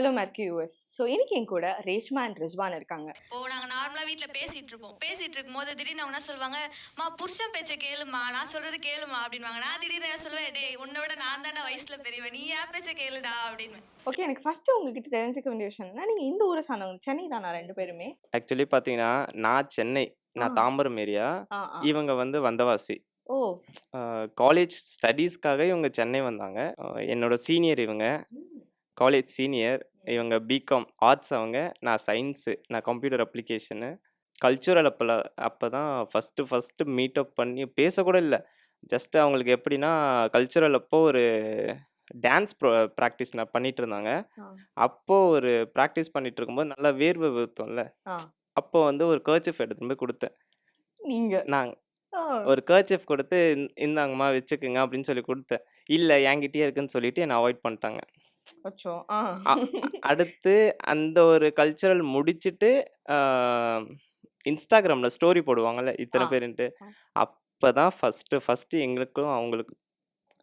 Hello மெர்க்கி US. So இன்னைக்கு என் கூட Reshma and Rizwan இருக்காங்க. இப்போ நாங்க நார்மலா வீட்ல பேசிட்டு இருப்போம். பேசிட்டு இருக்கும்போது திடீர்னு அவங்க என்ன சொல்லுவாங்க, "மா புருஷன் பேச்ச கேளுமா, நான் சொல்றது கேளுமா" அப்படின்னுவாங்க. நான் திடீர்னு என்ன சொல்லுவேன், "டேய் உன்னை விட நான் தான்டா வயசுல பெரியவன், நீ என் பேச்ச கேளுடா" அப்படின்னுவேன். ஓகே, எனக்கு ஃபர்ஸ்ட் உங்ககிட்ட தெரிஞ்சுக்க வேண்டிய விஷயம் என்னன்னா, நீங்க இந்த ஊரை சார்ந்தவங்க, சென்னை தானா 2 பேருமே? ஆக்சுவலி பார்த்தீங்கன்னா, நான் சென்னை. நான் ஆ. தாம்பரம் ஏரியா. ஆ, ஆ. இவங்க வந்து வந்தவாசி. ஓ! காலேஜ் ஸ்டடீஸ்க்காக இவங்க சென்னை வந்தாங்க. என்னோட சீனியர் இவங்க. ம். College senior. இவங்க பிகாம் ஆர்ட்ஸ் அவங்க. நான் சயின்ஸு. நான் கம்ப்யூட்டர் அப்ளிகேஷனு. கல்ச்சுரல் அப்பதான் ஃபர்ஸ்ட்டு மீட்டப் பண்ணி பேசக்கூட இல்ல. ஜஸ்ட் அவங்களுக்கு எப்படின்னா, கல்ச்சுரல் அப்போ ஒரு டான்ஸ் பிராக்டிஸ் நான் பண்ணிட்டு இருந்தாங்க. ஆ. அப்போ ஒரு பிராக்டிஸ் பண்ணிட்டு இருக்கும்போது நல்லா வேர்வை ஊத்தும்ல. ஆ. அப்போ வந்து ஒரு கர்ச்சீஃப் எடுத்துட்டு போய் குடுத்தேன். நீங்க. நான் ஆ. ஒரு கர்ச்சீஃப் குடுத்து, இந்தாங்கம்மா வச்சுக்கங்க அப்படின்னு சொல்லி குடுத்தேன். இல்ல என்கிட்டயே இருக்குன்னு சொல்லிட்டு என்ன அவாய்ட் பண்ணிட்டாங்க. அச்சோ! ஆ. அ அடுத்து அந்த ஒரு கல்ச்சுரல் முடிச்சுட்டு, ஆ இன்ஸ்டாகிராம்ல ஸ்டோரி போடுவாங்கல்ல, இத்தன ஆ. பேருன்ட்டு. ஆ. அப்பதான் ஃபர்ஸ்ட்டு எங்களுக்கும்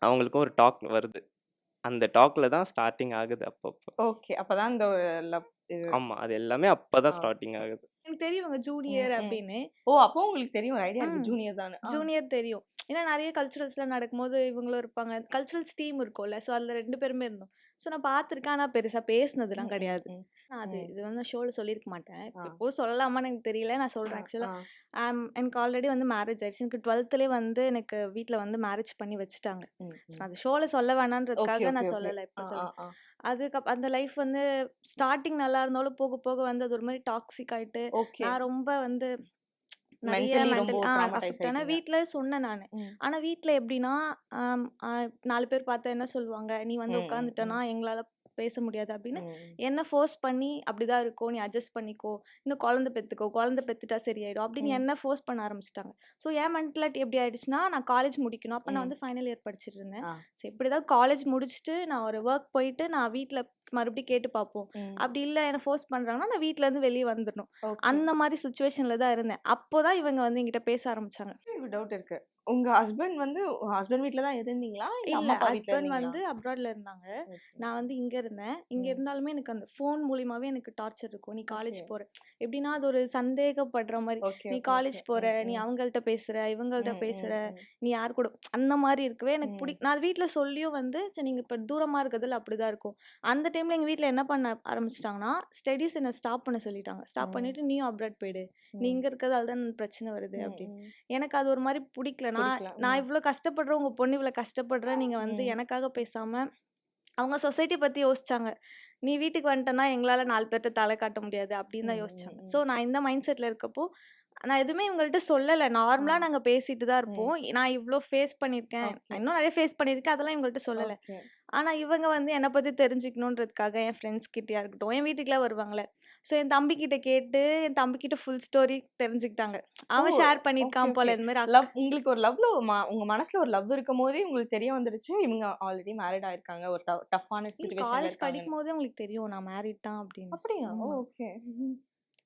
அவங்களுக்கும் ஒரு டாக் வருது. அந்த டாக்ல தான் ஸ்டார்ட்டிங் ஆகுது அப்பப்போ. ஓகே. அப்பதான் இந்த ஒரு லவ் இது. ஆமா. அது எல்லாமே அப்பதான் ஆ. ஸ்டார்ட்டிங் ஆகுது. எனக்கு தெரியும் இவங்க ம், ஜூனியர் ம். அப்படின்னு. ஓ! அப்போ உங்களுக்கு தெரியும், ஒரு ஐடியா இருக்கு ம். ஜூனியர் தான்னு. ஆ. ஜூனியர் தெரியும். ஏன்னா நெறைய கல்ச்சுரல்ஸ்லாம் நடக்கும்போது இவங்களும் இருப்பாங்க. கல்ச்சுரல்ஸ் டீம் இருக்கும்ல. ஸோ அதில 2 பேருமே இருந்தோம். ஸோ நான் பார்த்துருக்கேன். ஆனா பெருசா பேசினதுலாம் ம், ம், கிடையாது. ம். அது ம். இது வந்து ஷோல சொல்லியிருக்க மாட்டேன். ஆ. இப்போ சொல்லலாமான்னு எனக்கு தெரியல. நான் ஆ. சொல்றேன் ஆக்சுவலா. ஆ. எனக்கு ஆல்ரெடி வந்து மேரேஜ் ஆயிடுச்சு. எனக்கு 12லேயே வந்து எனக்கு வீட்ல வந்து மேரேஜ் பண்ணி வச்சுட்டாங்க. ம், ஸோ ம். அது ஷோல சொல்ல ஓகே, வேணான்றதுக்காக ஓகே, நான் ஓகே. சொல்லல. ஆ, இப்ப ஆ, சொல்றேன். ஆ. அந்த லைஃப் வந்து ஸ்டார்ட்டிங் நல்லா இருந்தாலும் போக போக வந்து அது ஒரு மாரி டாக்ஸிக் ஆயிட்டு, ஓகே. நான் ரொம்ப வந்து நெறைய மென்டலி ரொம்ப மென்டல் ட்ராமடைஸ் அஃபெக்ட் ஆனேன். ஆயிட்டீங்க. வீட்ல சொன்னேன் நானு. ம். ஆனா வீட்ல எப்படின்னா, அம் அ 4 பேர் பார்த்தா என்ன சொல்லுவாங்க? "நீ ம், வந்து ம், உட்காந்துட்டனா ம். எங்களால பேச முடியாது" அப்படின்னு ம். என்ன ஃபோர்ஸ் பண்ணி, "அப்படிதான் இருக்கும். நீ அட்ஜஸ்ட் பண்ணிக்கோ. இன்னும் குழந்தை பெத்துக்கோ. குழந்தை பெத்துட்டா சரியாயிடும்" அப்படின்னு ம். என்ன ஃபோர்ஸ் பண்ண ஆரம்பிச்சுட்டாங்க. ஸோ என் மென்டாலிட்டி எப்படி ஆயிடுச்சுன்னா, நான் காலேஜ் முடிக்கணும். அப்ப நான் ம். வந்து ஃபைனல் இயர் படிச்சுட்டு இருந்தேன். ஆ. ஸோ எப்படியாவது காலேஜ் முடிச்சுட்டு நான் ஒரு ஒர்க் போயிட்டு நான் வீட்ல மறுபடியும் கேட்டு பார்ப்போம். ம். அப்படி இல்ல என்ன ஃபோர்ஸ் பண்றாங்கன்னா, நான் வீட்லருந்து வெளிய வந்துரணும். ஓகே. அந்த மாரி சிச்சுவேஷன்ல தான் இருந்தேன். அப்போதான் இவங்க வந்து என்கிட்ட பேச ஆரம்பிச்சாங்க. ஒரு டவுட் இருக்கு. உங்க ஹஸ்பண்ட் வந்து ஹஸ்பண்ட் வீட்ல தான் இருந்தீங்களா? இல்ல இல்ல அம்மா, அப்பா வீட்ல ஹஸ்பண்ட் இருந்தீங்களா? வந்து அப்ராட்ல இருந்தாங்க. ஓகே. நான் வந்து இங்க இருந்தேன். இங்க ம். இருந்தாலுமே எனக்கு அந்த ஃபோன் மூலியமாவே எனக்கு டார்ச்சர் இருக்கும். "நீ காலேஜ் ஓகே. போற" எப்படின்னா அது ஒரு சந்தேகப்படுற மாரி. ஓகே, "நீ ஓகே, காலேஜ் ஓகே. போற, ம், நீ ம். அவங்கள்ட்ட பேசுற, இவங்கள்ட்ட ம், பேசுற, ம், ம். நீ யார் கூட" அந்த மாரி இருக்கவே எனக்கு ம். நான் வீட்ல சொல்லியும் வந்து, சரி நீங்க இப்ப தூரமா இருக்கிறதுல அப்படிதான் இருக்கும். அந்த டைம்ல எங்க வீட்ல என்ன பண்ண ஆரம்பிச்சுட்டாங்கன்னா, ஸ்டடீஸ் என்ன ஸ்டாப் பண்ண சொல்லிட்டாங்க. ஸ்டாப் ம். பண்ணிட்டு, "நீயும் அப்ராட் போயிடு. நீ ம். இங்க இருக்கிறதால தான் பிரச்சனை வருது" ம், அப்படின்னு. ம். எனக்கு அது ஒரு மாரி புடிக்கல. நான் புடிக்கல. நான் ம். இவ்ளோ கஷ்டப்படுறேன், உங்க பொண்ணு இவ்ளோ கஷ்டப்படுறா, நீங்க வந்து ம். எனக்காக பேசாம, அவங்க சொசைட்டி பத்தி யோசிச்சாங்க. "நீ வீட்டுக்கு வந்துட்டன்னா, எங்களால 4 பேர்ட்ட தல காட்ட முடியாது" அப்படின்னு ம், தான் ம், யோசிச்சாங்க. ஸோ ம். நான் இந்த மைண்ட் செட்ல இருக்கப்போ, நான் எதுவுமே இவங்கள்ட்ட சொல்லல. ஆ. நார்மலா நாங்க பேசிட்டு தான் ம். இருப்போம். நான் இவ்ளோ ஃபேஸ் பண்ணியிருக்கேன். ஓகே. நான் இன்னும் நெறைய ஃபேஸ் பண்ணியிருக்கேன். அதெல்லாம் இவங்கள்ட்ட சொல்லல. ஓகே. ஆனா இவங்க வந்து என்ன பத்தி தெரிஞ்சுக்கணுன்றதுக்காக என் ஃப்ரெண்ட்ஸ் கிட்டயா இருக்கட்டும், என் வீட்டுக்குலாம் வருவாங்கல்ல. ஸோ என் தம்பிகிட்ட கேட்டு, என் தம்பிகிட்ட ஃபுல் ஸ்டோரி தெரிஞ்சுக்கிட்டாங்க. ஓ! அவன் ஷேர் ஓகே, பண்ணியிருக்கான் ஓகே. போல இந்த மாரி உங்களுக்கு ஒரு லவ்ல உங்க மனசுல ஒரு லவ் இருக்கும்போதே உங்களுக்கு தெரிய வந்துருச்சு. இவங்க ஆல்ரெடி மேரிட் ஆயிருக்காங்க. ஒரு டஃப்பான இல்ல சிச்சுவேஷன்ல காலேஜ் இருக்காங்கன்னு. படிக்கும்போதே உங்களுக்கு தெரியும் நான் மேரிட் தான் அப்படின்னு. அப்படியா? ஆமா. ஓகே.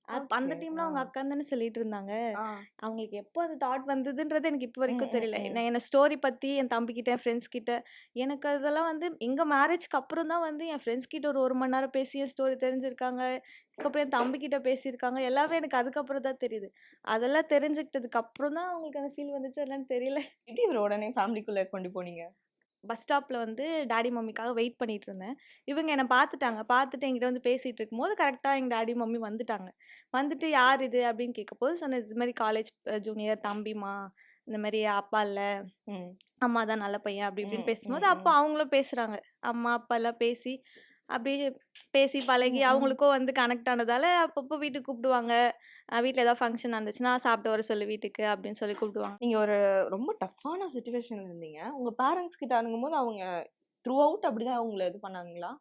அந்த ஓகே. டைம்ல ஆ. அவங்க அக்கான்னு தானே சொல்லிட்டு இருந்தாங்க. ஆ. அவங்களுக்கு எப்போ அந்த தாட் வந்ததுன்றது எனக்கு இப்போ ம், வரைக்கும் ம், தெரியல. ம். நான் என்ன ஸ்டோரி பத்தி என் தம்பிகிட்ட, என் ஃப்ரெண்ட்ஸ் கிட்ட எனக்கு அதெல்லாம் வந்து எங்க மேரேஜ்க்கு அப்புறம் தான் வந்து என் ஃப்ரெண்ட்ஸ் கிட்ட ஒரு 1 மணி நேரம் பேசி என் ஸ்டோரி தெரிஞ்சிருக்காங்க. அதுக்கப்புறம் என் தம்பிகிட்ட பேசியிருக்காங்க. எல்லாமே எனக்கு அதுக்கப்புறம் தான் தெரியுது. அதெல்லாம் தெரிஞ்சுக்கிட்டதுக்கு அப்புறம் தான் அவங்களுக்கு அந்த ஃபீல் வந்துச்சா என்னன்னு தெரியல. எப்படி இவர உடனே ஃபேமிலிக்குள்ள கொண்டு போனீங்க? பஸ் ஸ்டாப்ல வந்து டாடி, மம்மிக்காக வெயிட் பண்ணிட்டு இருந்தேன். இவங்க என்ன பார்த்துட்டாங்க. பார்த்துட்டு என்கிட்ட வந்து பேசிட்டு இருக்கும்போது, கரெக்ட்டா எங்க டாடி, மம்மி வந்துட்டாங்க. வந்துட்டு "யார் இது?" அப்படின்னு கேட்கும்போது சொன்னேன், "இது மாரி காலேஜ் ஜூனியர் தம்பிம்மா. இந்த மாரி அப்பா இல்ல. ம். அம்மா தான் நல்ல பையன்." அப்படி ம், இப்படின்னு பேசும்போது, ம், அப்போ ம். அவங்களும் பேசுறாங்க. அம்மா, அப்பா எல்லாம் பேசி, அப்படியே பேசி பழகி ம், ம். அவங்களுக்கும் வந்து கனெக்ட் ஆனதால, அப்பப்போ வீட்டுக்கு கூப்பிடுவாங்க. வீட்ல ஏதாவது ஃபங்ஷன் நடந்துச்சுன்னா, "சாப்பிட்டு வர சொல்லு வீட்டுக்கு" அப்படின்னு சொல்லி கூப்பிடுவாங்க. நீங்க ஒரு ரொம்ப டஃப்பான சிச்சுவேஷன்ல இருந்தீங்க. உங்க பேரண்ட்ஸ் கிட்ட அணுகும்போது அவங்க த்ரூ அவுட் அப்படிதான் உங்கள இது பண்ணாங்களா?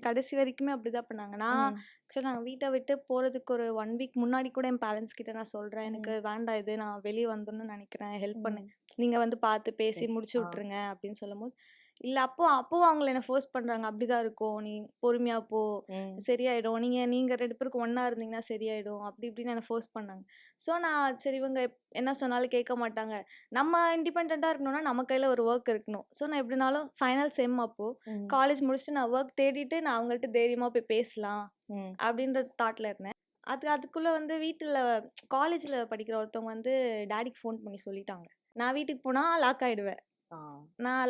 கடைசி வரைக்குமே அப்படிதான் பண்ணாங்க. நான் ம். ஆக்சுவலா நாங்க வீட்ட விட்டு போறதுக்கு ஒரு 1 வீக் முன்னாடி கூட என் பேரண்ட்ஸ் கிட்ட நான் சொல்றேன். "எனக்கு ம். வேண்டாம் இது. நான் வெளிய வந்துரணும்னு நெனைக்கிறேன். ஹெல்ப் ம். பண்ணுங்க. நீங்க வந்து பார்த்து பேசி எஸ். முடிச்சு ஆ. விட்டுருங்க" அப்படின்னு சொல்லும்போது, இல்ல அப்பவும் அவங்கள என்ன ஃபோர்ஸ் பண்றாங்க. அப்படிதான் இருக்கும். நீ பொறுமையா போ. ம். சரியாயிடும். நீங்க 2 பேருக்கும் ஒண்ணா இருந்தீங்கன்னா சரியாயிடும். அப்படி இப்படின்னு என்ன ஃபோர்ஸ் பண்ணாங்க. ஸோ நான் சரி இவங்க என்ன சொன்னாலும் கேட்க மாட்டாங்க. நம்ம இண்டிபெண்டன்ட்டா இருக்கணும்னா நம்ம கையில ஒரு வொர்க் இருக்கணும். ஸோ நான் எப்படினாலும் ஃபைனல் செம் அப்போ ம். காலேஜ் முடிச்சுட்டு நான் வொர்க் தேடிட்டு நான் அவங்கள்ட்ட தைரியமா போய் பேசலாம் ம். அப்படின்ற தாட்ல இருந்தேன். அதுக்குள்ள வந்து வீட்டுல காலேஜ்ல படிக்கிற ஒருத்தவங்க வந்து டாடிக்கு ஃபோன் பண்ணி சொல்லிட்டாங்க. நான் வீட்டுக்கு போனா லாக் ஆயிடுவேன். ஆ. நான்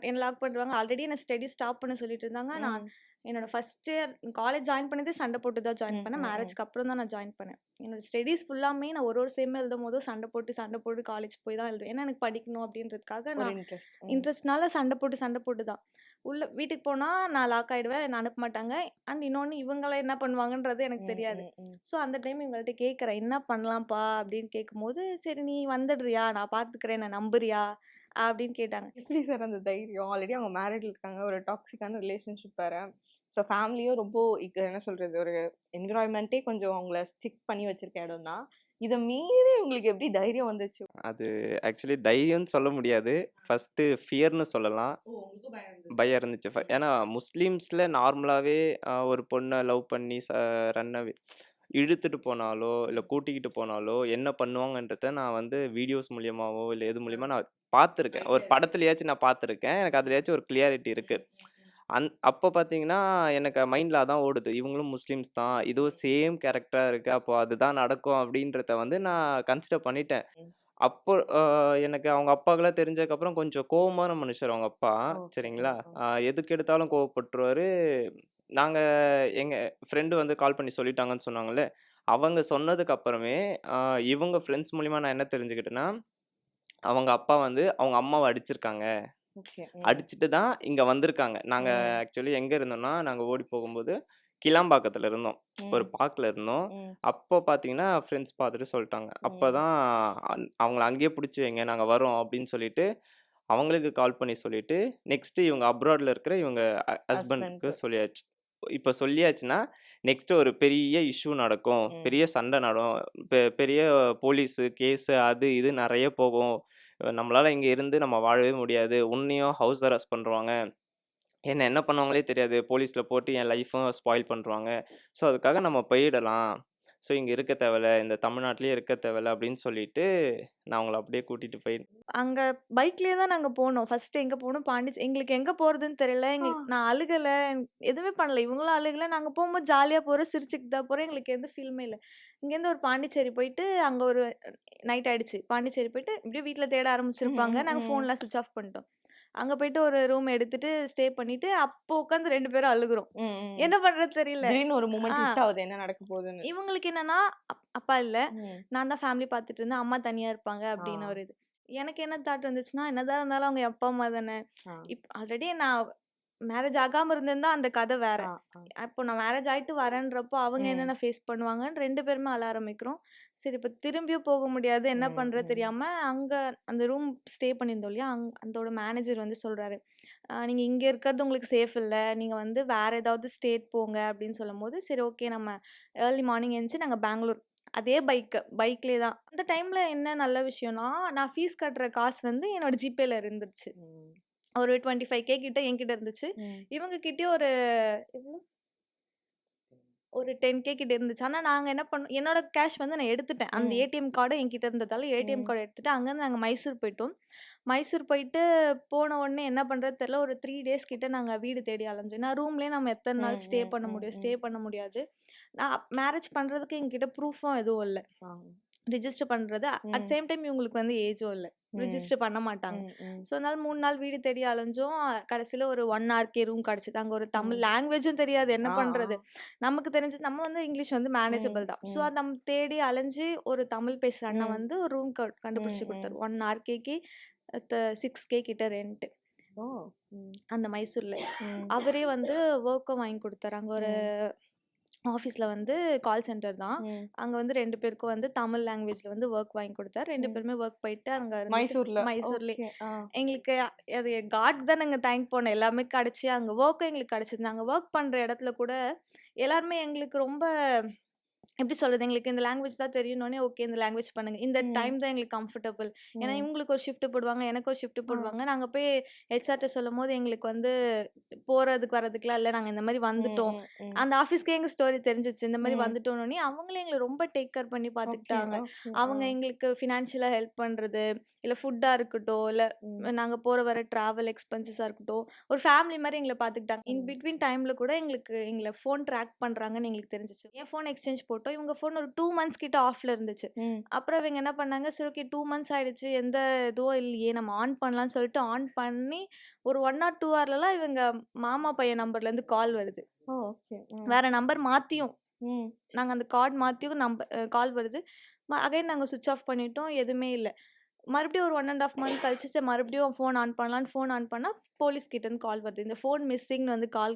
என்ன லாக் பண்ணிடுவாங்க. ஆல்ரெடி என்ன ஸ்டடி ஸ்டாப் பண்ண சொல்லிட்டு இருந்தாங்க. நான் ம். என்னோட ஃபர்ஸ்ட் இயர் காலேஜ் ஜாயின் பண்ணதே சண்டை போட்டு தான் ஜாயின் ம். பண்ணேன். ம். ம். மேரேஜ்க்கு அப்புறம் தான் நான் ஜாயின் பண்ணேன். என்னோட ஸ்டடீஸ் ஃபுல்லாமே நான் ஒரு செம் எழுதும்போதும் சண்டை போட்டு காலேஜ் போய் தான் எழுதுவேன். ஏன்னா எனக்கு படிக்கணும் அப்படின்றதுக்காக ஒரு நான் இன்ட்ரெஸ்ட். இன்ட்ரெஸ்ட்னால சண்டை போட்டு தான். உள்ள வீட்டுக்கு போனா நான் லாக் ஆயிடுவேன். என்ன அனுப்ப மாட்டாங்க. அண்ட் இன்னொன்னு இவங்கலாம் என்ன பண்ணுவாங்கன்றது எனக்கு தெரியாது. ஸோ அந்த டைம் இவங்கள்ட்ட கேட்குறேன். என்ன பண்ணலாம்ப்பா அப்படின்னு கேட்கும்போது, சரி நீ வந்துடுறியா? நான் பார்த்துக்கிறேன். என்ன நம்புறியா? அப்படின்னு கேட்டாங்க. எப்படி சார் அந்த தைரியம்? ஆல்ரெடி அவங்க மேரிட்ல இருக்காங்க. ஒரு டாக்ஸிக்கான ரிலேஷன்ஷிப் வேற. ஸோ ஃபேமிலியும் ரொம்ப என்ன சொல்றது? ஒரு என்விரான்மென்ட்டே கொஞ்சம் அவங்கள ஸ்ட்ரிக்ட் பண்ணி வச்சிருக்க இடம் தான். இத மீறி உங்களுக்கு எப்படி தைரியம் வந்துச்சு? அது ஆக்சுவலி தைரியம்னு சொல்ல முடியாது. ஃபர்ஸ்ட்டு ஃபியர்ன்னு சொல்லலாம். உங்களுக்கு பயம் இருந்தது. பயம் இருந்துச்சு. ஏன்னா முஸ்லீம்ஸ்ல நார்மலாவே ஒரு பொண்ண லவ் பண்ணி ரன் அவே இழுத்துட்டு போனாலோ, இல்ல கூட்டிக்கிட்டு போனாலோ என்ன பண்ணுவாங்கன்றத நான் வந்து வீடியோஸ் மூலியமாவோ, இல்ல எது மூலியமா நான் பார்த்துருக்கேன். ஒரு படத்துலயாச்சும் நான் பார்த்துருக்கேன். எனக்கு அதுலயாச்சும் ஒரு கிளியாரிட்டி இருக்கு. அப்போ பார்த்தீங்கன்னா, எனக்கு மைண்ட்ல அதான் ஓடுது. இவங்களும் முஸ்லிம்ஸ் தான். இதுவும் சேம் கேரக்டரா இருக்கு. அப்போ அதுதான் நடக்கும் அப்படின்றத வந்து நான் கன்சிடர் பண்ணிட்டேன். அப்போ எனக்கு அவங்க அப்பாக்கெல்லாம் தெரிஞ்சதுக்கப்புறம் கொஞ்சம் கோவமான மனுஷர் அவங்க அப்பா. ஓகே. சரிங்களா? எதுக்கு எடுத்தாலும் கோவப்பட்டுருவாரு. நாங்க எங்க ஃப்ரெண்டு வந்து கால் பண்ணி சொல்லிட்டாங்கன்னு சொன்னாங்கல்ல, அவங்க சொன்னதுக்கு அப்புறமே இவங்க ஃப்ரெண்ட்ஸ் மூலியமா நான் என்ன தெரிஞ்சுக்கிட்டேன்னா, அவங்க அப்பா வந்து அவங்க அம்மாவ அடிச்சிருக்காங்க. ஓகே. அடிச்சுட்டு தான் இங்க வந்திருக்காங்க. நாங்க ம். ஆக்சுவலி எங்க இருந்தோம்னா, நாங்க ஓடி போகும்போது கிளாம்பாக்கத்துல இருந்தோம். ஒரு ம். பார்க்ல இருந்தோம். ம். அப்போ பார்த்தீங்கன்னா, ஃப்ரெண்ட்ஸ் பார்த்துட்டு சொல்ட்டாங்க. ம். அப்பதான் அவங்கள அங்கேயே புடிச்சு வைங்க. நாங்க வரோம் அப்படின்னு சொல்லிட்டு, அவங்களுக்கு கால் பண்ணி சொல்லிட்டு, நெக்ஸ்ட் இவங்க அப்ராட்ல இருக்கிற இவங்க ஹஸ்பண்டுக்கு ஹஸ்பண்ட்க்கு. சொல்லியாச்சு. இப்ப சொல்லியாச்சுன்னா, நெக்ஸ்ட் ஒரு பெரிய இஷ்யூ நடக்கும். ம். பெரிய சண்டை பெரிய போலீஸு, கேஸு அது இது நெறைய போகும். நம்மளால இங்க இருந்து நம்ம வாழவே முடியாது. உன்னையும் ஹவுஸ் அரெஸ்ட் பண்ருவாங்க. என்ன பண்ணுவாங்களே தெரியாது. போலீஸ்ல போட்டு என் லைஃப்பும் ஸ்பாயில் பண்ருவாங்க. ஸோ, அதுக்காக நம்ம போயிடலாம். ஸோ, இங்க இருக்க தேவையில்ல. இந்த தமிழ்நாட்டிலேயே இருக்க தேவையில்ல அப்படின்னு சொல்லிட்டு, நான் அவங்கள அப்படியே கூட்டிட்டு போய் அங்க பைக்லயே தான் நாங்க போனோம். ஃபர்ஸ்ட் எங்க போனோம் எங்களுக்கு எங்க போறதுன்னு தெரியல. ஆ. நான் அழுகல. எதுவுமே பண்ணல. இவங்களும் அழுகல. நாங்க போகும்போது ஜாலியா போறோம். சிரிச்சுட்டு தான் போறோம். எங்களுக்கு எந்த ஃபீலுமே இல்ல. இங்கேருந்து ஒரு பாண்டிச்சேரி போயிட்டு, அங்க ஒரு நைட் ஆயிடுச்சு. பாண்டிச்சேரி போயிட்டு இப்படியே வீட்ல தேட ம். ஆரம்பிச்சிருப்பாங்க. ம். நாங்க ம். ஃபோன்லாம் ஸ்விட்ச் ஆஃப் பண்ணிட்டோம். அங்க போயிட்டு ஒரு ரூம் எடுத்துட்டு ஸ்டே பண்ணிட்டு, அப்போ உட்காந்து 2 பேரும் அழுகுறோம். ம். ம். என்ன பண்றது தெரியல. திடீர்னு ஒரு ஆ மூமெண்ட் ஹிட் ஆவுது. என்ன நடக்க போகுதுன்னு. இவங்களுக்கு என்னன்னா, அப்பா இல்ல. ம். நான் தான் ஃபேமிலி பார்த்துட்டு இருந்தேன். அம்மா தனியா இருப்பாங்க ஆ. அப்படின்னு ஒரு இது. எனக்கு என்ன தாட் வந்துச்சுன்னா, என்னதான் இருந்தாலும் அவங்க என் அப்பா, அம்மா தானே. ஆ. ஆல்ரெடி நான் மேரேஜ் ஆகாம இருந்திருந்தா அந்த கதை வேற. ஆ. ஆ. அப்போ நான் மேரேஜ் ஆயிட்டு வரேன்றப்போ அவங்க ம். என்னென்ன ஃபேஸ் பண்ணுவாங்கன்னு 2 பேருமே அழ ஆரம்பிக்கிறோம். சரி இப்ப திரும்பியும் போக முடியாது. என்ன ம். பண்றது ம். தெரியாம அங்க அந்த ரூம் ஸ்டே பண்ணியிருந்தோம் இல்லையா? அதோட மேனேஜர் வந்து சொல்றாரு. நீங்க இங்க இருக்கிறது உங்களுக்கு சேஃப் இல்ல. நீங்க வந்து வேற ஏதாவது ஸ்டேட் போங்க அப்படின்னு சொல்லும்போது, சரி ஓகே நம்ம ஏர்லி மார்னிங் எந்திச்சு நாங்க பெங்களூர் அதே பைக்லயே தான். அந்த டைம்ல என்ன நல்ல விஷயம்னா, நான் ஃபீஸ் கட்டுற காசு வந்து என்னோட ஜிபேல இருந்துருச்சு. ம். ஒரு 25K கிட்ட என்கிட்ட இருந்துச்சு. ம். இவங்க கிட்டயும் ஒரு எவ்வளோ? ஒரு 10K கிட்ட இருந்துச்சு. ஆனா நாங்க என்ன பண்ணோம் என்னோட கேஷ் வந்து நான் எடுத்துட்டேன். அந்த ம். ஏடிஎம் கார்டும் என்கிட்ட இருந்ததால ஏடிஎம் ம். கார்டு எடுத்துட்டு அங்கருந்து நாங்க மைசூர் போயிட்டோம். மைசூர் போயிட்டு போன உடனே என்ன பண்றது தெரியல. ஒரு 3 டேஸ் கிட்ட நாங்க வீடு தேடி அலைஞ்சோம். ஏன்னா ரூம்லயே நம்ம எத்தன நாள் ம். ஸ்டே ம். பண்ண ம். முடியும்? ம். ஸ்டே பண்ண முடியாது. நான் மேரேஜ் பண்றதுக்கு என்கிட்ட ப்ரூஃபும் எதுவும் இல்ல. ஆ. ரிஜிஸ்டர் பண்றது. அட் ம். சேம் டைம் இவங்களுக்கு வந்து ஏஜும் இல்ல. ம். ரிஜிஸ்டர் பண்ண மாட்டாங்க. ம். ம். ஸோ அதனால 3 நாள் வீடு தேடி அலைஞ்சோம். கடைசில ஒரு 1 ஹார்க்கே ரூம் கிடைச்சது. அங்க ஒரு தமிழ் ம். லாங்குவேஜும் தெரியாது. என்ன ஆ. ஆ. பண்றது? நமக்கு தெரிஞ்சது நம்ம வந்து இங்கிலீஷ் வந்து ம். மேனேஜபிள் தான். ஸோ ம். அது நம்ம தேடி அலைஞ்சு ஒரு தமிழ் பேசுற அண்ணன் ம். வந்து ஒரு ரூம் ம். கண்டுபிடிச்சு ம். குடுத்தாரு. 1 ஹார்க்கேக்கு 6K கிட்ட ரெண்ட். ஓ! ம். அந்த மைசூர்ல. ம். அவரே வந்து வொர்க்கும் வாங்கி குடுத்தாரு. அங்க ஒரு ம். ஆஃபீஸ்ல வந்து கால் சென்டர் தான். ம். அங்க வந்து 2 பேருக்கும் வந்து தமிழ் லாங்குவேஜ்ல வந்து வொர்க் வாங்கி குடுத்தாரு. 2 ம். பேருமே வொர்க் போயிட்டு அங்க இருந்துட்டு மைசூர்ல. மைசூர்லயே. ஓகே. ஆ. எங்களுக்கு அது காட் தான் நாங்க தேங்க் பண்ணோம். எல்லாமே கிடைச்சு அங்க வொர்க்கும் எங்களுக்கு கிடைச்சது. நாங்க வொர்க் பண்ற இடத்துல கூட எல்லாருமே எங்களுக்கு ரொம்ப எப்படி சொல்றது? எங்களுக்கு இந்த லாங்குவேஜ் தான் தெரியும்னோனே, ஓகே இந்த லாங்குவேஜ் பண்ணுங்க. இந்த ம். டைம் தான் எங்களுக்கு கம்ஃபர்டபுள். ஏன்னா ம். இவங்களுக்கு ஒரு ஷிஃப்ட் போடுவாங்க, எனக்கு ஒரு ஷிஃப்ட் ஆ. போடுவாங்க. நாங்க போய் ஹெச்ஆர்ட்ட சொல்லும்போது எங்களுக்கு வந்து போறதுக்கு வரதுக்குலாம் இல்ல. நாங்க இந்த மாரி ம். வந்துட்டோம். ம். ம். அந்த ஆஃபீஸ்க்கே எங்க ஸ்டோரி தெரிஞ்சிருச்சு. இந்த மாரி ம். வந்துட்டோன்னோனே, அவங்களே எங்கள ரொம்ப டேக் கேர் பண்ணி ஓகே. பார்த்துக்கிட்டாங்க. ஓகே. ஆ. அவங்க எங்களுக்கு ஃபினான்ஷியலா ஹெல்ப் பண்றது, இல்ல ஃபுட்டா இருக்கட்டும், இல்ல ம். நாங்க போற வர டிராவல் எக்ஸ்பென்சஸா இருக்கட்டும், ஒரு ஃபேமிலி மாரி எங்கள பார்த்துக்கிட்டாங்க. இன் ம். பிட்வீன் டைம்ல கூட எங்கள ஃபோன் ட்ராக் பண்றாங்கன்னு எங்களுக்கு தெரிஞ்சுச்சு. என் ஃபோன் எக்ஸ்சேஞ்ச் போட்டோம். இவங்க ஃபோன் ஒரு 2 மந்த்ஸ் கிட்ட ஆஃப்ல இருந்துச்சு. ம். அப்புறம் இவங்க என்ன பண்ணாங்க, சரி ஓகே 2 மந்த்ஸ் ஆயிடுச்சு. எந்த இதுவும் இல்லையே, நம்ம ஆன் பண்ணலாம்னு சொல்லிட்டு ஆன் பண்ணி ஒரு 1 ஆர் 2 ஹார்லலாம் இவங்க மாமா பையன் நம்பர்லேருந்து கால் வருது. ஓ! ஓகே. ம். வேற நம்பர் மாத்தியும். ம். நாங்க அந்த கார்ட் மாத்தியும் கால் வருது. அகைன் நாங்க ஸ்விட்ச் ஆஃப் பண்ணிட்டோம். எதுவுமே இல்ல. மறுபடியும் ஒரு 1 1/2 மந்த் கழிச்சு சரி மறுபடியும் ஃபோன் ஆன் பண்ணலான்னு ஃபோன் ஆன் பண்ணா, போலீஸ் கிட்டேருந்து கால் வருது. இந்த ஃபோன் மிஸ்ஸிங்ன்னு வந்து கால்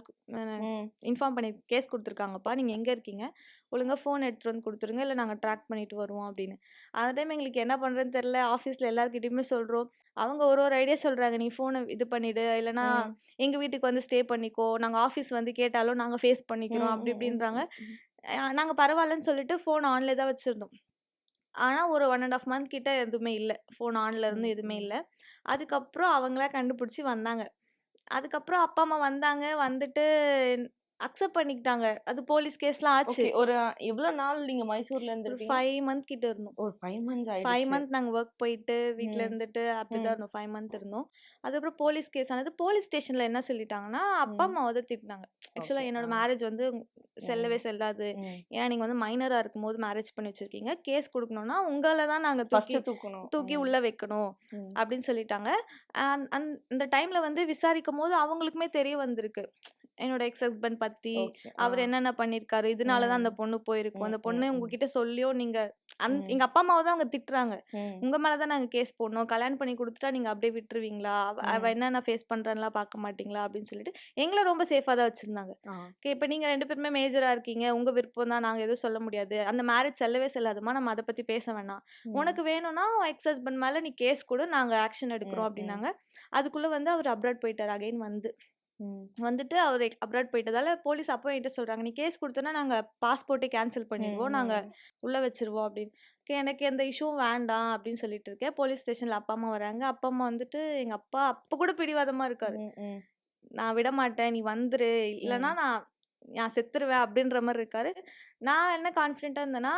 ம். இன்ஃபார்ம் பண்ணி கேஸ் குடுத்துருக்காங்கப்பா. நீங்க எங்க இருக்கீங்க? ஒழுங்கா ஃபோன் எடுத்துட்டு வந்து குடுத்துருங்க. இல்ல நாங்க ட்ராக் பண்ணிட்டு வருவோம் அப்படின்னு. அந்த டைம் எங்களுக்கு என்ன பண்றதுன்னு தெரியல. ஆஃபீஸ்ல எல்லார்கிட்டயுமே சொல்றோம். அவங்க ஒரு ஐடியா சொல்றாங்க. நீ ஃபோன இது பண்ணிடு. இல்லன்னா ம். எங்க வீட்டுக்கு வந்து ஸ்டே பண்ணிக்கோ. நாங்க ஆஃபீஸ் வந்து கேட்டாலும் நாங்க ஃபேஸ் பண்ணிக்கிறோம். ம். அப்படி ம். ம். இப்படின்றாங்க. ம். நாங்க பரவாயில்லன்னு சொல்லிட்டு ஃபோன் ஆன்ல தான் வச்சிருந்தோம். ஆனா, ஒரு 1 1/2 மந்த் கிட்ட எதுவுமே இல்ல. ஃபோன் ஆன்ல இருந்து ம். எதுவுமே ம். இல்ல. அதுக்கப்புறம் அவங்களா கண்டுபிடிச்சு வந்தாங்க. அதுக்கப்புறம் அப்பா, அம்மா வந்தாங்க. வந்துட்டு அக்செப்ட் பண்ணிக்கிட்டாங்க. அது போலீஸ் கேஸ்லாம் ஆச்சு. ஓகே. ஒரு எவ்வளோ நாள் நீங்க மைசூர்ல ஒரு இருந்திருப்பீங்க? 5 மந்த் கிட்ட இருந்தோம். ஒரு 5 மந்த்ஸ் 5 ஆயிடுச்சு. மந்த் நாங்க வொர்க் போயிட்டு, வீட்ல ம். இருந்துட்டு அப்படிதான் ம். இருந்தோம். 5 மந்த் இருந்தோம். அதுக்கப்புறம் போலீஸ் கேஸ் ஆனது. போலீஸ் ஸ்டேஷன்ல என்ன சொல்லிட்டாங்கன்னா, அப்பா, ம். அம்மாவ வந்து திட்டுனாங்க. ஆக்சுவலா ஓகே. என்னோட ஆ. மேரேஜ் வந்து ம். செல்லவே செல்லாது. ம். ஏன்னா நீங்க வந்து மைனரா இருக்கும்போது மேரேஜ் பண்ணி வச்சிருக்கீங்க. கேஸ் குடுக்கணும்னா, உங்கள தான் நாங்க தூக்கி ஃபர்ஸ்ட்டு தூக்கணும். தூக்கி ம். உள்ள வைக்கணும் ம். அப்படின்னு சொல்லிட்டாங்க. இந்த டைம்ல வந்து விசாரிக்கும்போது அவங்களுக்குமே தெரிய வந்திருக்கு. என்னோட எக்ஸ் ஹஸ்பண்ட் பத்தி, ஓகே. ஆ. அவர் என்னென்ன பண்ணியிருக்காரு. இதனால தான் அந்த ம். பொண்ணு போயிருக்கும். ம். அந்த ம். பொண்ணு ம். உங்ககிட்ட சொல்லியும் நீங்க ம். எங்க அப்பா அம்மாவ தான் அவங்க திட்டுறாங்க. ம். உங்க மேல தான் நாங்க கேஸ் போடணும். கல்யாணம் பண்ணி குடுத்துட்டா நீங்க அப்படியே விட்டுருவீங்களா? அவ ம். என்னென்ன ஃபேஸ் பண்றான்லாம் பார்க்க மாட்டீங்களா? அப்படின்னு சொல்லிட்டு எங்கள ரொம்ப சேஃபா தான் வச்சிருந்தாங்க. ஆ. ஓகே இப்ப நீங்க 2 பேருமே மேஜரா இருக்கீங்க. உங்க விருப்பம் தான். நாங்க எதுவும் சொல்ல முடியாது. அந்த மேரேஜ் செல்லவே செல்லாதும்மா. நம்ம அத பத்தி பேச வேணாம். ம். உனக்கு வேணும்னா உன் எக்ஸ் ஹஸ்பண்ட் மேல நீ கேஸ் குடு. நாங்க ஆக்ஷன் எடுக்கிறோம் ம். ம். அப்படின்னாங்க. அதுக்குள்ள வந்து அவரு அப்ராட் போயிட்டாரு அகைன் வந்து. ம். வந்துட்டு அவரு அப்ராட் போயிட்டதால போலீஸ் அப்போ என்கிட்ட சொல்றாங்க. "நீ கேஸ் குடுத்தன்னா நாங்க பாஸ்போர்ட்டே கேன்சல் ம். பண்ணிடுவோம். நாங்க ம். உள்ள வச்சுருவோம்" அப்படின்னு. எனக்கு எந்த இஷ்யூவும் வேண்டாம் அப்படின்னு சொல்லிட்டு இருக்கேன். போலீஸ் ஸ்டேஷன்ல அப்பா, அம்மா வராங்க. அப்பா, அம்மா வந்துட்டு எங்க அப்பா அப்ப கூட பிடிவாதமா இருக்காரு. ம். ம். "நான் விடமாட்டேன். நீ வந்துரு. இல்லன்னா ம். நான் நான் செத்துருவேன்" அப்படின்ற மாரி இருக்காரு. நான் என்ன கான்ஃபிடென்ட்டா இருந்தேன்னா,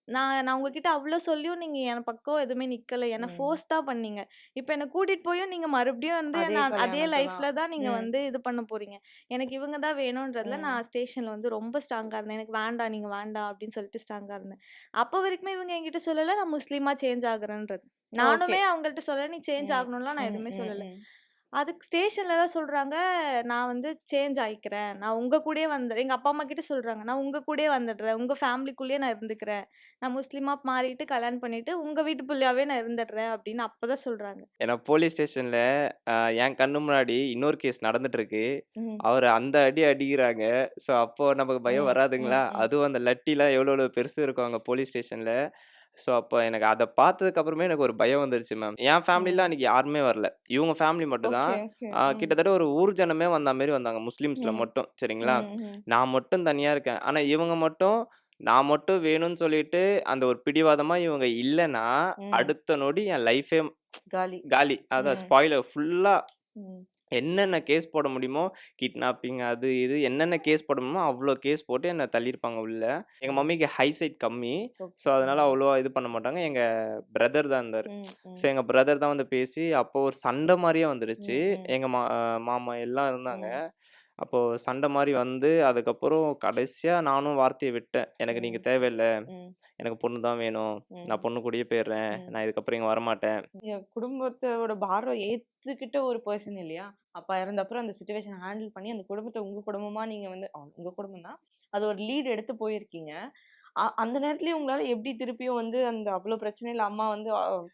நான் நான் உங்ககிட்ட அவ்ளோ சொல்லியும் நீங்க என் பக்கம் எதுவுமே நிக்கல. என்ன ம். ஃபோர்ஸ் தான் பண்ணீங்க. இப்ப என்ன கூட்டிட்டு போயும் நீங்க மறுபடியும் வந்து அதே நான் அதே கல்யாணத்த தான். லைஃப்ல தான் நீங்க ம். வந்து இது பண்ண போறீங்க. எனக்கு இவங்க தான் வேணுன்றதுல ம். நான் ஸ்டேஷன்ல வந்து ரொம்ப ஸ்ட்ராங்கா இருந்தேன். எனக்கு வேண்டாம், நீங்க வேண்டாம் அப்படின்னு சொல்லிட்டு ஸ்ட்ராங்கா இருந்தேன். அப்ப வரைக்குமே இவங்க என்கிட்ட சொல்லல நான் முஸ்லீமா சேஞ்ச் ஆகுறேன்றது. ஓகே. நானுமே அவங்கள்ட்ட சொல்லல, நீ சேஞ்ச் ம். ஆகணும்லாம் நான் ம். எதுவுமே ம். சொல்லல. ம். அதுக்கு ஸ்டேஷன்ல தான் சொல்றாங்க, நான் வந்து சேஞ்ச் ஆயிக்கிறேன். நான் உங்க கூடயே எங்க அப்பா, அம்மா கிட்ட சொல்றாங்க. நான் உங்க கூடயே வந்துடுறேன். உங்க ஃபேமிலிக்குள்ளேயே நான் இருந்துக்கிறேன். நான் முஸ்லீமா மாறிட்டு கல்யாணம் பண்ணிட்டு, உங்க வீட்டு புள்ளையாவே நான் இருந்துடுறேன் அப்படின்னு அப்பதான் சொல்றாங்க. ஏன்னா போலீஸ் ஸ்டேஷன்ல என் கண்ணு முன்னாடி இன்னொரு கேஸ் நடந்துட்டு இருக்கு. ம். அவரு அந்த அடி அடிக்கிறாங்க. ஸோ அப்போ நமக்கு பயம் ம். வராதுங்களா? ம். ம். அதுவும் அந்த லட்டிலாம் எவ்வளோ பெருசு இருக்கும் அங்க போலீஸ் ஸ்டேஷன்ல. ஸோ அப்போ எனக்கு அத பார்த்ததுக்கு அப்புறமே எனக்கு ஒரு பயம் வந்துருச்சு மேம். என் ஃபேமிலில ம். அன்னைக்கு யாருமே வரல. இவங்க ஃபேமிலி மட்டும் தான். ஓகே. ஓகே. ம். கிட்டத்தட்ட ஒரு ஊர் ஜனமே வந்தா மாரி வந்தாங்க. முஸ்லிம்ஸ்ல ம். மட்டும். சரிங்களா? ம். ம். நான் மட்டும் தனியா இருக்கேன். ஆனா இவங்க மட்டும் நான் மட்டும் வேணும்னு சொல்லிட்டு அந்த ஒரு பிடிவாதமா இவங்க இல்லன்னா, ம். அடுத்த நொடி என் லைஃபே காலி. காலி. அதான் ம். ஸ்பாயிலர் ஃபுல்லா ம். என்னென்ன கேஸ் போட முடியுமோ, கிட்னாப்பிங் அது இது என்னென்ன கேஸ் போட முடியுமோ, அவ்ளோ கேஸ் போட்டு என்ன தள்ளியிருப்பாங்க உள்ள. எங்க ம். மம்மிக்கு ஹைசைட் கம்மி. So okay. அதனால ம். அவ்வளவா இது பண்ண மாட்டாங்க. எங்க பிரதர் தான் இருந்தாரு. ம். ஸோ ம். எங்க பிரதர் தான் வந்து பேசி, அப்போ ஒரு சண்டை மாரியே வந்துருச்சு. ம். ம். எங்க மாமா எல்லாம் இருந்தாங்க. ம். அப்போ சண்டை மாரி வந்து, அதுக்கப்புறம் கடைசியா நானும் வார்த்தைய விட்டேன். "எனக்கு நீங்க ம். தேவையில்ல. ம். எனக்கு பொண்ணு தான் வேணும். நான் ம். பொண்ணு கூடயே போயிடுறேன். ம். நான் இதுக்கப்புறம் இங்க வரமாட்டேன்." என் குடும்பத்தோட பாரம் ஏத்துக்கிட்ட ஒரு பெர்சன் இல்லையா? அப்பா இறந்தப்புறம் அந்த சிச்சுவேஷன ஹேண்டில் பண்ணி அந்த குடும்பத்த உங்க குடும்பமா நீங்க வந்து உங்க குடும்பம் தான். அது ஒரு லீட் எடுத்து போயிருக்கீங்க. அந்த நேரத்துலயும் உங்களால எப்படி திருப்பியும் வந்து அந்த அவ்ளோ பிரச்சனையில அம்மா வந்து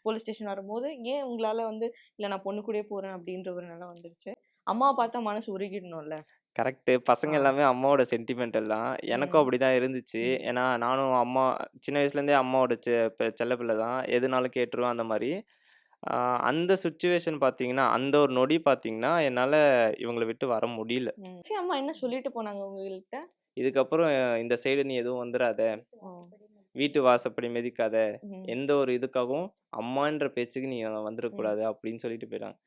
போலீஸ் ஸ்டேஷன் வரும்போது, ஏன் உங்களால வந்து இல்ல நான் பொண்ணு கூடயே போறேன் அப்படின்ற ஒரு நிலை வந்துருச்சு? அம்மாவ பார்த்தா மனசு உருகிடணும்ல. கரெக்ட்டு. பசங்க ஆ. எல்லாமே அம்மாவோட சென்டிமெண்டல் தான். எனக்கும் ம். அப்படிதான் இருந்துச்சு. ம். ஏன்னா, நானும் அம்மா சின்ன வயசுலேருந்தே அம்மாவோட செல்ல பிள்ளை தான். எதுனாலும் கேட்டுருவேன் அந்த மாரி. ஆ அந்த சிச்சுவேஷன் பார்த்தீங்கன்னா, அந்த ஒரு நொடி பார்த்தீங்கன்னா, என்னால இவங்கள விட்டு வர முடியல. ம். சரி அம்மா என்ன சொல்லிட்டு போனாங்க உங்ககிட்ட? இதுக்கப்புறம் இந்த சைடு நீ எதுவும் வந்துராத. ஓ! வீட்டு வாசப்படி மிதிக்காத, ம். எந்த ஒரு இதுக்காகவும் அம்மான்ற பேச்சுக்கு நீ ம். வந்துடக்கூடாது அப்படின்னு சொல்லிட்டு போயிட்டாங்க.